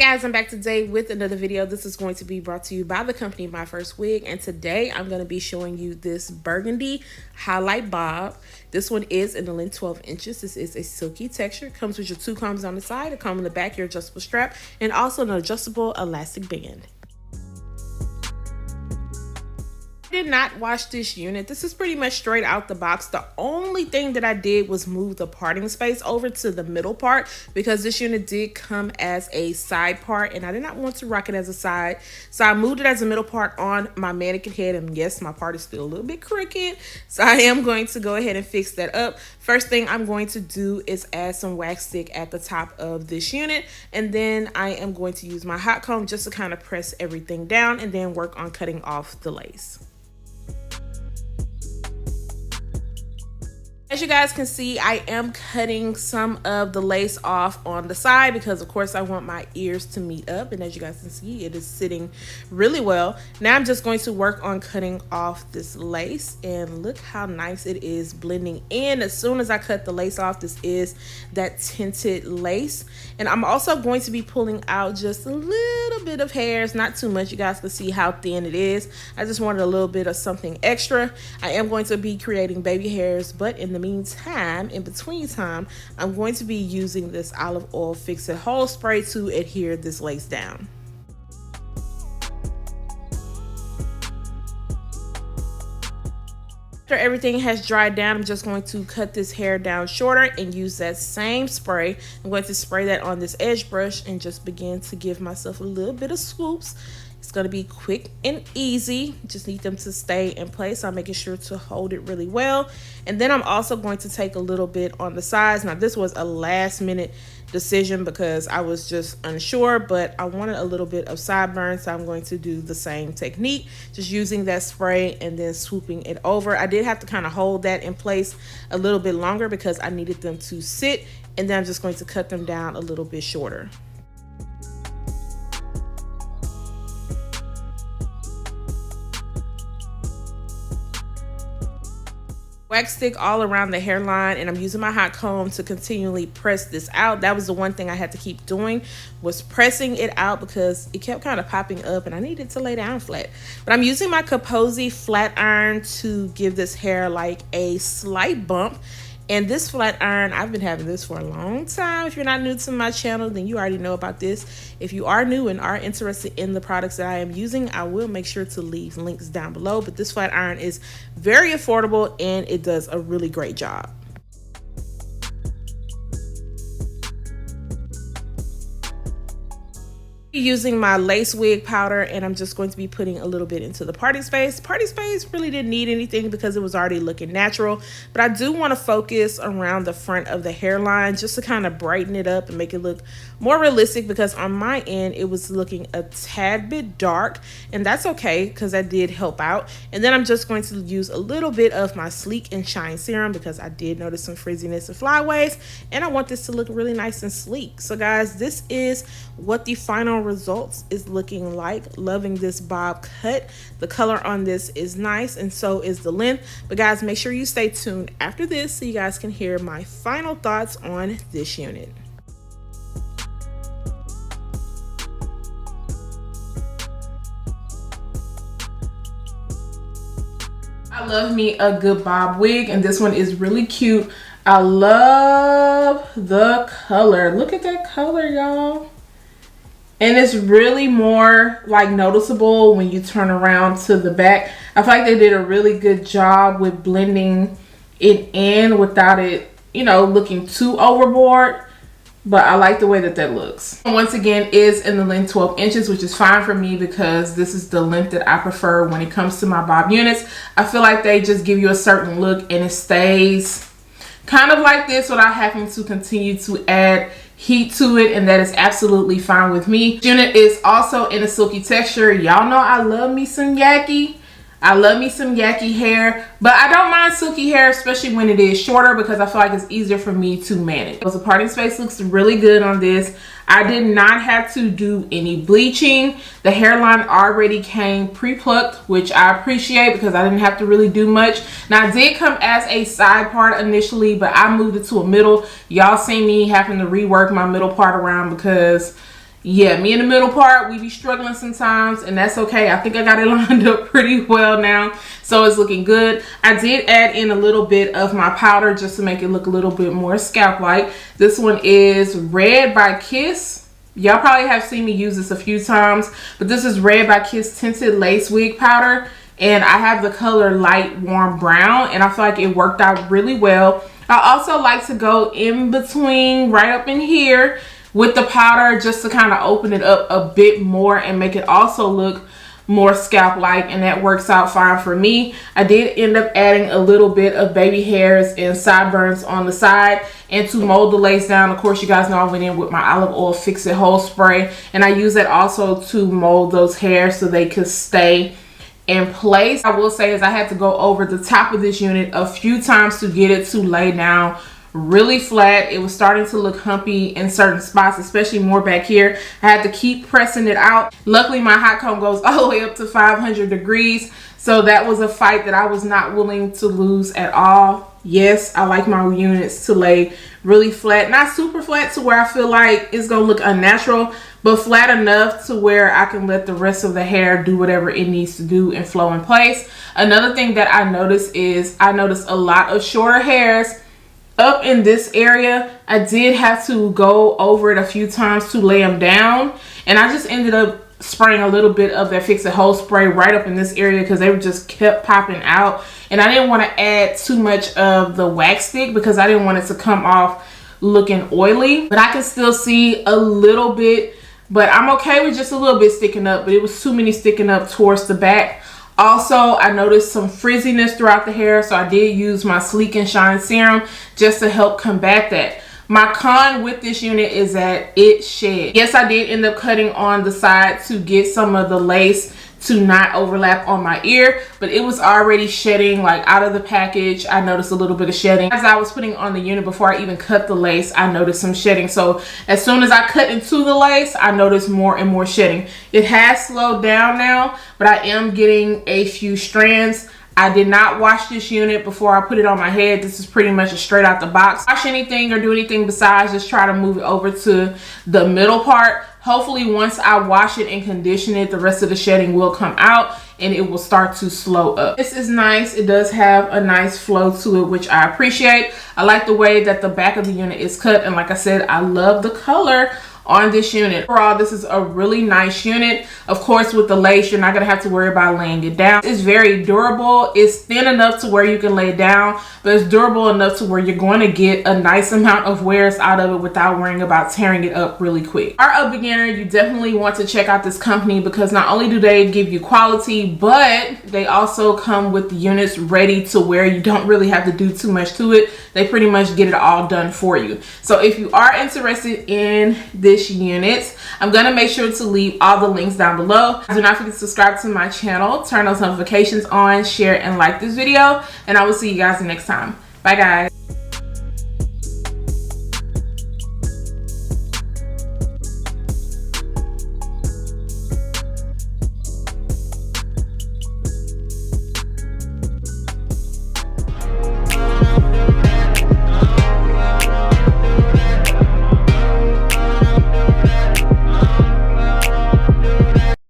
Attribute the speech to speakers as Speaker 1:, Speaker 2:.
Speaker 1: Guys, I'm back today with another video. This is going to be brought to you by the company MyFirstWig, and today I'm going to be showing you this burgundy highlight bob. This one is in the length 12 inches. This is a silky texture. It comes with your 2 combs on the side, a comb in the back, your adjustable strap, and also an adjustable elastic band. Did not wash this unit. This is pretty much straight out the box. The only thing that I did was move the parting space over to the middle part because this unit did come as a side part and I did not want to rock it as a side, so I moved it as a middle part on my mannequin head. And yes, my part is still a little bit crooked, so I am going to go ahead and fix that up. First thing I'm going to do is add some wax stick at the top of this unit, and then I am going to use my hot comb just to kind of press everything down and then work on cutting off the lace. As you guys can see, I am cutting some of the lace off on the side because of course I want my ears to meet up, and as you guys can see, it is sitting really well. Now I'm just going to work on cutting off this lace, and look how nice it is blending in. As soon as I cut the lace off, this is that tinted lace, and I'm also going to be pulling out just a little bit of hairs, not too much. You guys can see how thin it is. I just wanted a little bit of something extra. I am going to be creating baby hairs, but in the meantime, in between time, I'm going to be using this olive oil fix it whole spray to adhere this lace down. After everything has dried down, I'm just going to cut this hair down shorter and use that same spray. I'm going to spray that on this edge brush and just begin to give myself a little bit of swoops. It's going to be quick and easy. Just need them to stay in place. I'm making sure to hold it really well. And then I'm also going to take a little bit on the sides. Now this was a last minute decision because I was just unsure, but I wanted a little bit of sideburn, so I'm going to do the same technique, just using that spray and then swooping it over. I did have to kind of hold that in place a little bit longer because I needed them to sit, and then I'm just going to cut them down a little bit shorter. Wax stick all around the hairline, and I'm using my hot comb to continually press this out. That was the one thing I had to keep doing, was pressing it out because it kept kind of popping up and I needed to lay down flat. But I'm using my Kaposi flat iron to give this hair like a slight bump. And this flat iron, I've been having this for a long time. If you're not new to my channel, then you already know about this. If you are new and are interested in the products that I am using, I will make sure to leave links down below. But this flat iron is very affordable and it does a really great job. Using my lace wig powder, and I'm just going to be putting a little bit into the party space. Party space really didn't need anything because it was already looking natural, but I do want to focus around the front of the hairline just to kind of brighten it up and make it look more realistic, because on my end it was looking a tad bit dark, and that's okay because that did help out. And then I'm just going to use a little bit of my Sleek and Shine serum because I did notice some frizziness and flyaways, and I want this to look really nice and sleek. So guys, this is what the final results is looking like. Loving this bob cut. The color on this is nice, and so is the length. But guys, make sure you stay tuned after this so you guys can hear my final thoughts on this unit. I love me a good bob wig, and this one is really cute. I love the color. Look at that color, y'all. And it's really more like noticeable when you turn around to the back. I feel like they did a really good job with blending it in without it, you know, looking too overboard. But I like the way that that looks. Once again, is in the length 12 inches, which is fine for me because this is the length that I prefer when it comes to my bob units. I feel like they just give you a certain look and it stays kind of like this without having to continue to add heat to it, and that is absolutely fine with me. This unit is also in a silky texture. Y'all know I love me some yaki. I love me some yaki hair, but I don't mind silky hair, especially when it is shorter, because I feel like it's easier for me to manage. So the parting space looks really good on this. I did not have to do any bleaching. The hairline already came pre-plucked, which I appreciate because I didn't have to really do much. Now, it did come as a side part initially, but I moved it to a middle. Y'all see me having to rework my middle part around because yeah, me in the middle part, we be struggling sometimes, and that's okay. I think I got it lined up pretty well now, so it's looking good. I did add in a little bit of my powder just to make it look a little bit more scalp-like. This one is Red by Kiss. Y'all probably have seen me use this a few times, but this is Red by Kiss Tinted Lace Wig Powder, and I have the color Light Warm Brown, and I feel like it worked out really well. I also like to go in between, right up in here, with the powder just to kind of open it up a bit more and make it also look more scalp-like, and that works out fine for me. I did end up adding a little bit of baby hairs and sideburns on the side, and to mold the lace down, of course, you guys know I went in with my olive oil fix it whole spray, and I use that also to mold those hairs so they could stay in place. I will say is I had to go over the top of this unit a few times to get it to lay down really flat. It was starting to look humpy in certain spots, especially more back here. I had to keep pressing it out. Luckily, my hot comb goes all the way up to 500 degrees, so that was a fight that I was not willing to lose at all. Yes, I like my units to lay really flat, not super flat to where I feel like it's gonna look unnatural, but flat enough to where I can let the rest of the hair do whatever it needs to do and flow in place. Another thing that I noticed is I noticed a lot of shorter hairs up in this area. I did have to go over it a few times to lay them down, and I just ended up spraying a little bit of that fix it whole spray right up in this area because they were just kept popping out, and I didn't want to add too much of the wax stick because I didn't want it to come off looking oily. But I can still see a little bit, but I'm okay with just a little bit sticking up, but it was too many sticking up towards the back. Also, I noticed some frizziness throughout the hair, so I did use my Sleek and Shine serum just to help combat that. My con with this unit is that it shed. Yes, I did end up cutting on the side to get some of the lace to not overlap on my ear, but it was already shedding. Like out of the package, I noticed a little bit of shedding. As I was putting on the unit before I even cut the lace, I noticed some shedding. So as soon as I cut into the lace, I noticed more and more shedding. It has slowed down now, but I am getting a few strands. I did not wash this unit before I put it on my head. This is pretty much a straight out the box. Wash anything or do anything besides just try to move it over to the middle part. Hopefully once I wash it and condition it, the rest of the shedding will come out and it will start to slow up. This is nice. It does have a nice flow to it, which I appreciate. I like the way that the back of the unit is cut, and like I said, I love the color on this unit. Overall, this is a really nice unit. Of course, with the lace, you're not gonna have to worry about laying it down. It's very durable. It's thin enough to where you can lay it down, but it's durable enough to where you're going to get a nice amount of wears out of it without worrying about tearing it up really quick. If you are a beginner, you definitely want to check out this company because not only do they give you quality, but they also come with the units ready to where you don't really have to do too much to it. They pretty much get it all done for you. So if you are interested in this unit, I'm gonna make sure to leave all the links down below. Do not forget to subscribe to my channel, turn those notifications on, share and like this video, and I will see you guys next time. Bye guys.